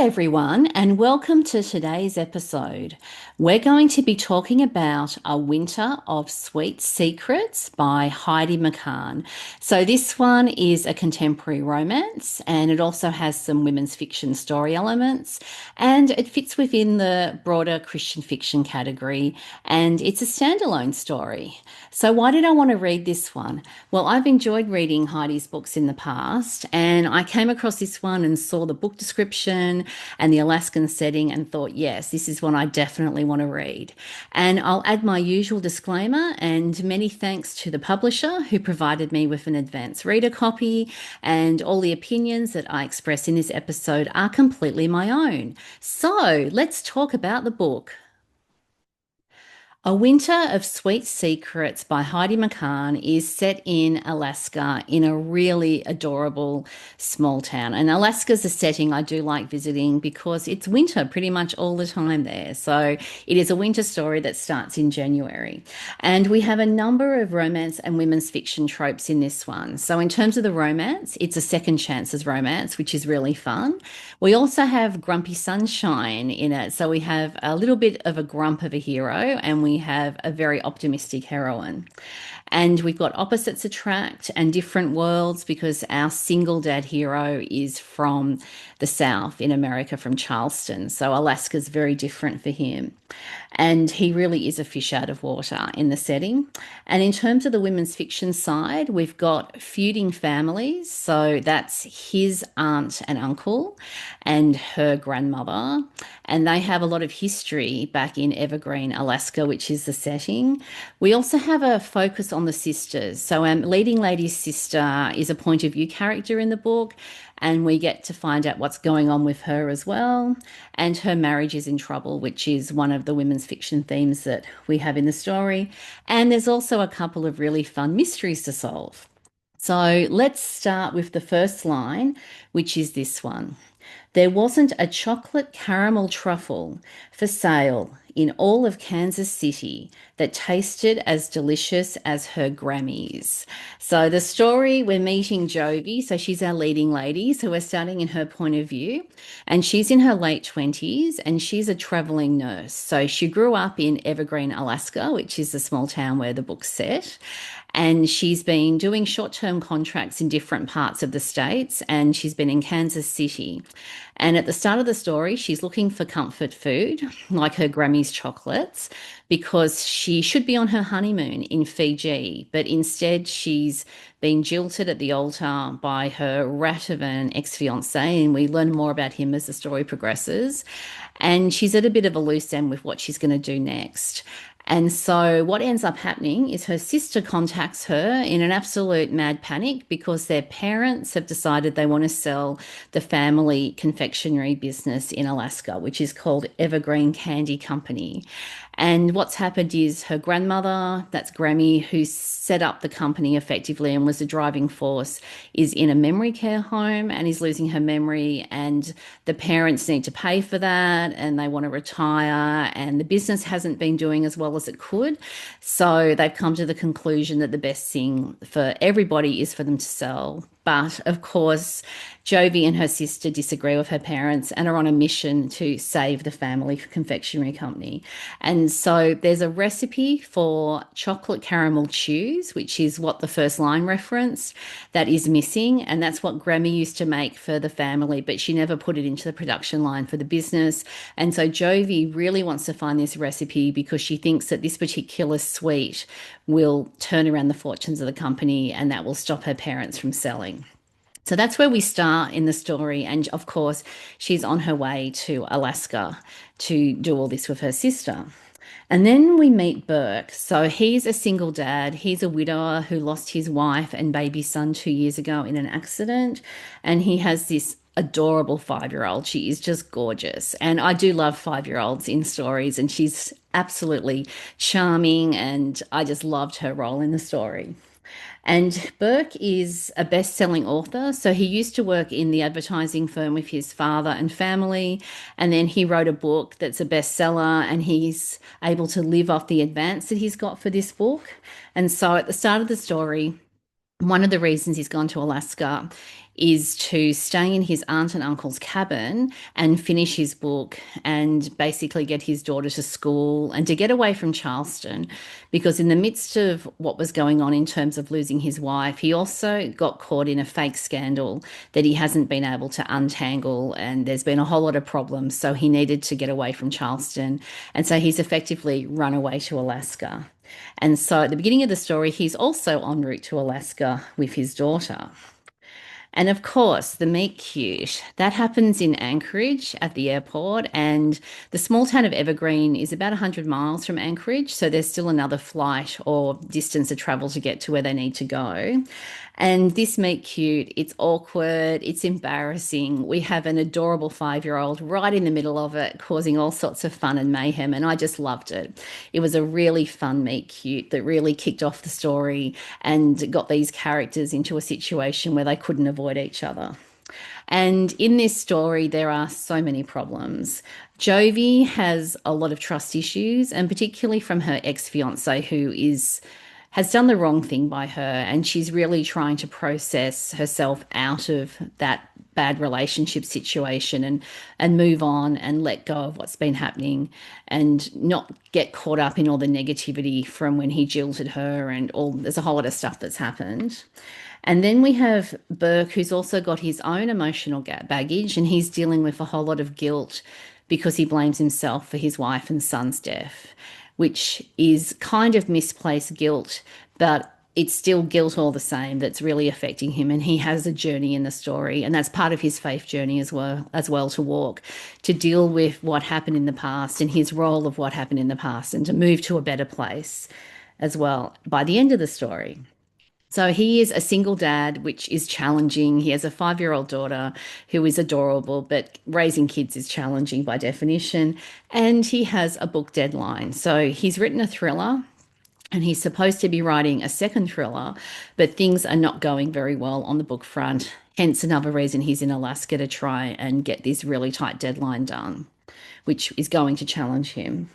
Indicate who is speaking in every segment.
Speaker 1: everyone, and welcome to today's episode. We're going to be talking about A Winter of Sweet Secrets by Heidi McCahan. So, this one is a contemporary romance and it also has some women's fiction story elements, and it fits within the broader Christian fiction category, and it's a standalone story. So, why did I want to read this one? Well, I've enjoyed reading Heidi's books in the past, and I came across this one and saw the book description and the Alaskan setting and thought, yes, this is one I definitely want to read. And I'll add my usual disclaimer and many thanks to the publisher who provided me with an advance reader copy, and all the opinions that I express in this episode are completely my own. So let's talk about the book. A Winter of Sweet Secrets by Heidi McCahan is set in Alaska in a really adorable small town. And Alaska's a setting I do like visiting because it's winter pretty much all the time there. So it is a winter story that starts in January. And we have a number of romance and women's fiction tropes in this one. So in terms of the romance, it's a second chances romance, which is really fun. We also have grumpy sunshine in it. So we have a little bit of a grump of a hero and we have a very optimistic heroine. And we've got opposites attract and different worlds because our single dad hero is from the South in America, from Charleston. So Alaska's very different for him. And he really is a fish out of water in the setting. And in terms of the women's fiction side, we've got feuding families. So that's his aunt and uncle and her grandmother. And they have a lot of history back in Evergreen, Alaska, which is the setting. We also have a focus on the sisters. So our leading lady's sister is a point of view character in the book, and we get to find out what's going on with her as well. And her marriage is in trouble, which is one of the women's fiction themes that we have in the story. And there's also a couple of really fun mysteries to solve. So let's start with the first line, which is this one. There wasn't a chocolate caramel truffle for sale in all of Kansas City that tasted as delicious as her Grammys. So the story, we're meeting Jovi. So she's our leading lady. So we're starting in her point of view. And she's in her late 20s and she's a traveling nurse. So she grew up in Evergreen, Alaska, which is the small town where the book's set. And she's been doing short term contracts in different parts of the states, and she's been in Kansas City. And at the start of the story, she's looking for comfort food, like her Grammy's chocolates, because she should be on her honeymoon in Fiji. But instead, she's been jilted at the altar by her rat of an ex fiance. And we learn more about him as the story progresses. And she's at a bit of a loose end with what she's going to do next. And so what ends up happening is her sister contacts her in an absolute mad panic because their parents have decided they want to sell the family confectionery business in Alaska, which is called Evergreen Candy Company. And what's happened is her grandmother, that's Grammy, who set up the company effectively and was the driving force, is in a memory care home and is losing her memory. And the parents need to pay for that and they want to retire. And the business hasn't been doing as well as it could. So they've come to the conclusion that the best thing for everybody is for them to sell. But of course, Jovi and her sister disagree with her parents and are on a mission to save the family confectionery company. And so there's a recipe for chocolate caramel chews, which is what the first line referenced, that is missing. And that's what Grammy used to make for the family, but she never put it into the production line for the business. And so Jovi really wants to find this recipe because she thinks that this particular sweet will turn around the fortunes of the company and that will stop her parents from selling. So that's where we start in the story. And of course, she's on her way to Alaska to do all this with her sister. And then we meet Burke. So he's a single dad. He's a widower who lost his wife and baby son 2 years ago in an accident. And he has this adorable 5-year-old. She is just gorgeous. And I do love 5-year-olds in stories. And she's absolutely charming. And I just loved her role in the story. And Burke is a best-selling author. So he used to work in the advertising firm with his father and family. And then he wrote a book that's a bestseller and he's able to live off the advance that he's got for this book. And so at the start of the story, One of the reasons he's gone to Alaska is to stay in his aunt and uncle's cabin and finish his book and basically get his daughter to school and to get away from Charleston. Because in the midst of what was going on in terms of losing his wife, he also got caught in a fake scandal that he hasn't been able to untangle. And there's been a whole lot of problems. So he needed to get away from Charleston. And so he's effectively run away to Alaska. And so at the beginning of the story, he's also en route to Alaska with his daughter. And of course, the meet cute, that happens in Anchorage at the airport. And the small town of Evergreen is about 100 miles from Anchorage. So there's still another flight or distance of travel to get to where they need to go. And this meet cute, it's awkward, it's embarrassing. We have an adorable 5-year-old right in the middle of it, causing all sorts of fun and mayhem. And I just loved it. It was a really fun meet cute that really kicked off the story and got these characters into a situation where they couldn't avoid each other. And in this story, there are so many problems. Jovi has a lot of trust issues, and particularly from her ex-fiance, who is has done the wrong thing by her, and she's really trying to process herself out of that bad relationship situation and move on and let go of what's been happening and not get caught up in all the negativity from when he jilted her and all there's a whole lot of stuff that's happened. And then we have Burke, who's also got his own emotional baggage, and he's dealing with a whole lot of guilt because he blames himself for his wife and son's death, which is kind of misplaced guilt, but it's still guilt all the same that's really affecting him. And he has a journey in the story, and that's part of his faith journey as well to walk, to deal with what happened in the past and his role of what happened in the past and to move to a better place as well by the end of the story. So he is a single dad, which is challenging. He has a 5-year-old daughter who is adorable, but raising kids is challenging by definition. And he has a book deadline. So he's written a thriller and he's supposed to be writing a second thriller, but things are not going very well on the book front. Hence, another reason he's in Alaska to try and get this really tight deadline done, which is going to challenge him.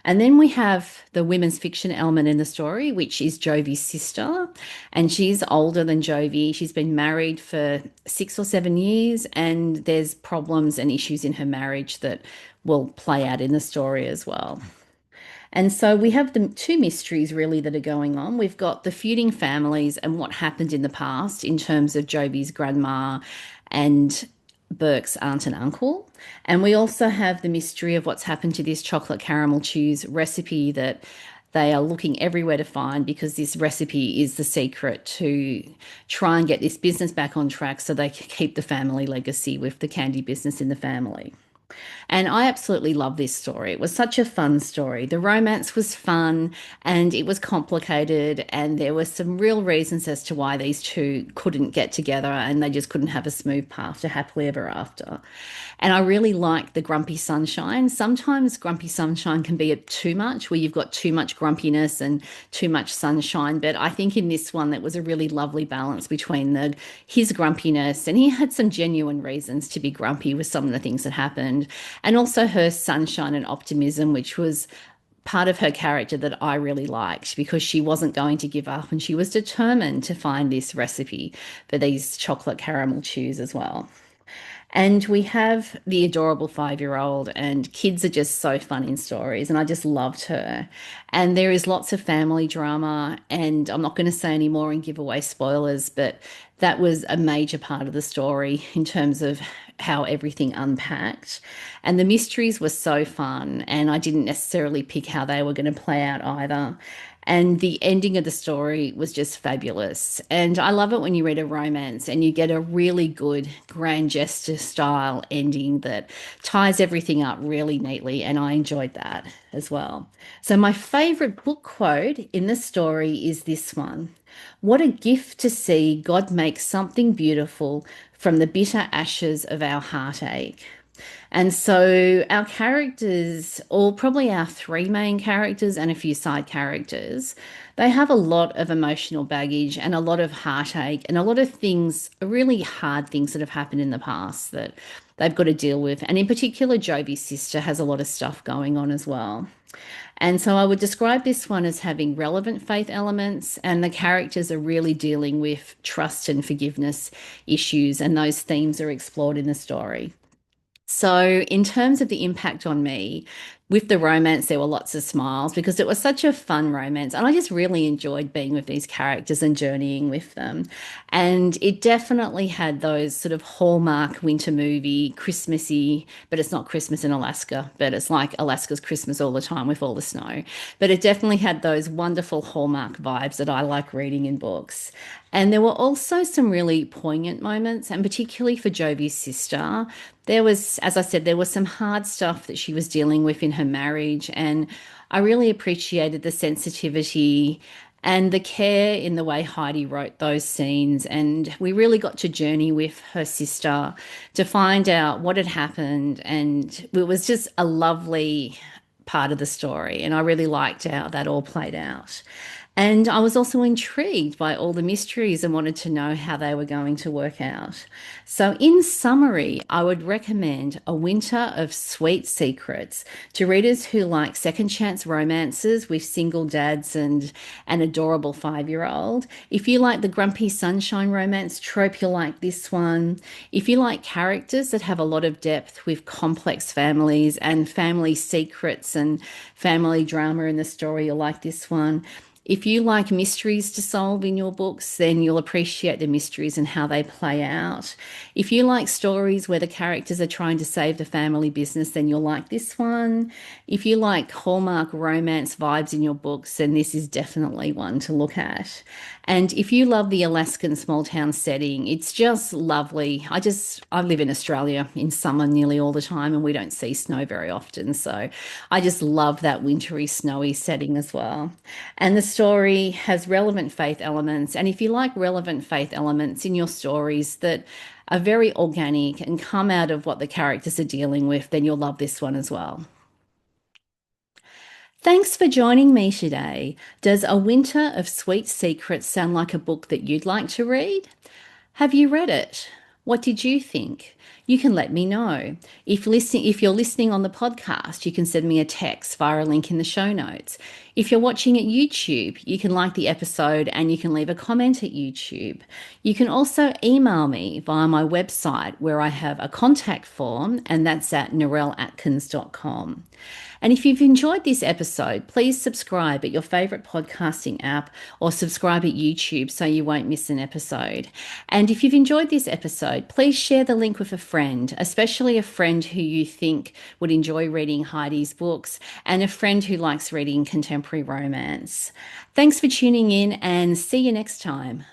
Speaker 1: And then we have the women's fiction element in the story, which is Jovi's sister. And she's older than Jovi. She's been married for 6 or 7 years, and there's problems and issues in her marriage that will play out in the story as well. And so we have the two mysteries really that are going on. We've got the feuding families and what happened in the past in terms of Jovi's grandma and Burke's aunt and uncle. And we also have the mystery of what's happened to this chocolate caramel cheese recipe that they are looking everywhere to find, because this recipe is the secret to try and get this business back on track so they can keep the family legacy with the candy business in the family. And I absolutely love this story. It was such a fun story. The romance was fun and it was complicated, and there were some real reasons as to why these two couldn't get together and they just couldn't have a smooth path to happily ever after. And I really like the grumpy sunshine. Sometimes grumpy sunshine can be too much, where you've got too much grumpiness and too much sunshine. But I think in this one, that was a really lovely balance between his grumpiness, and he had some genuine reasons to be grumpy with some of the things that happened, and also her sunshine and optimism, which was part of her character that I really liked, because she wasn't going to give up and she was determined to find this recipe for these chocolate caramel chews as well. And we have the adorable 5-year-old, and kids are just so fun in stories, and I just loved her. And there is lots of family drama, and I'm not going to say any more and give away spoilers, but that was a major part of the story in terms of how everything unpacked. And the mysteries were so fun, and I didn't necessarily pick how they were going to play out either. And the ending of the story was just fabulous. And I love it when you read a romance and you get a really good grand gesture style ending that ties everything up really neatly. And I enjoyed that as well. So, my favorite book quote in the story is this one: "What a gift to see God make something beautiful from the bitter ashes of our heartache." And so our characters, or probably our three main characters and a few side characters, they have a lot of emotional baggage and a lot of heartache and a lot of things, really hard things that have happened in the past that they've got to deal with. And in particular, Jovi's sister has a lot of stuff going on as well. And so I would describe this one as having relevant faith elements, and the characters are really dealing with trust and forgiveness issues, and those themes are explored in the story. So, in terms of the impact on me, with the romance, there were lots of smiles because it was such a fun romance. And I just really enjoyed being with these characters and journeying with them. And it definitely had those sort of hallmark winter movie, Christmassy, but it's not Christmas in Alaska, but it's like Alaska's Christmas all the time with all the snow. But it definitely had those wonderful hallmark vibes that I like reading in books. And there were also some really poignant moments, and particularly for Jovi's sister. There was, as I said, there was some hard stuff that she was dealing with in her marriage, and I really appreciated the sensitivity and the care in the way Heidi wrote those scenes. And we really got to journey with her sister to find out what had happened. And it was just a lovely part of the story. And I really liked how that all played out. And I was also intrigued by all the mysteries and wanted to know how they were going to work out. So, in summary, I would recommend A Winter of Sweet Secrets to readers who like second chance romances with single dads and an adorable 5-year-old. If you like the grumpy sunshine romance trope, you'll like this one. If you like characters that have a lot of depth with complex families and family secrets and family drama in the story, you'll like this one. If you like mysteries to solve in your books, then you'll appreciate the mysteries and how they play out. If you like stories where the characters are trying to save the family business, then you'll like this one. If you like Hallmark romance vibes in your books, then this is definitely one to look at. And if you love the Alaskan small town setting, it's just lovely. I live in Australia in summer nearly all the time, and we don't see snow very often. So I just love that wintry, snowy setting as well. And the story has relevant faith elements. And if you like relevant faith elements in your stories that are very organic and come out of what the characters are dealing with, then you'll love this one as well. Thanks for joining me today. Does A Winter of Sweet Secrets sound like a book that you'd like to read? Have you read it? What did you think? You can let me know. If you're listening on the podcast, you can send me a text via a link in the show notes. If you're watching at YouTube, you can like the episode and you can leave a comment at YouTube. You can also email me via my website where I have a contact form, and that's at narelleatkins.com. And if you've enjoyed this episode, please subscribe at your favourite podcasting app or subscribe at YouTube so you won't miss an episode. And if you've enjoyed this episode, please share the link with a friend, especially a friend who you think would enjoy reading Heidi's books and a friend who likes reading contemporary romance. Thanks for tuning in, and see you next time.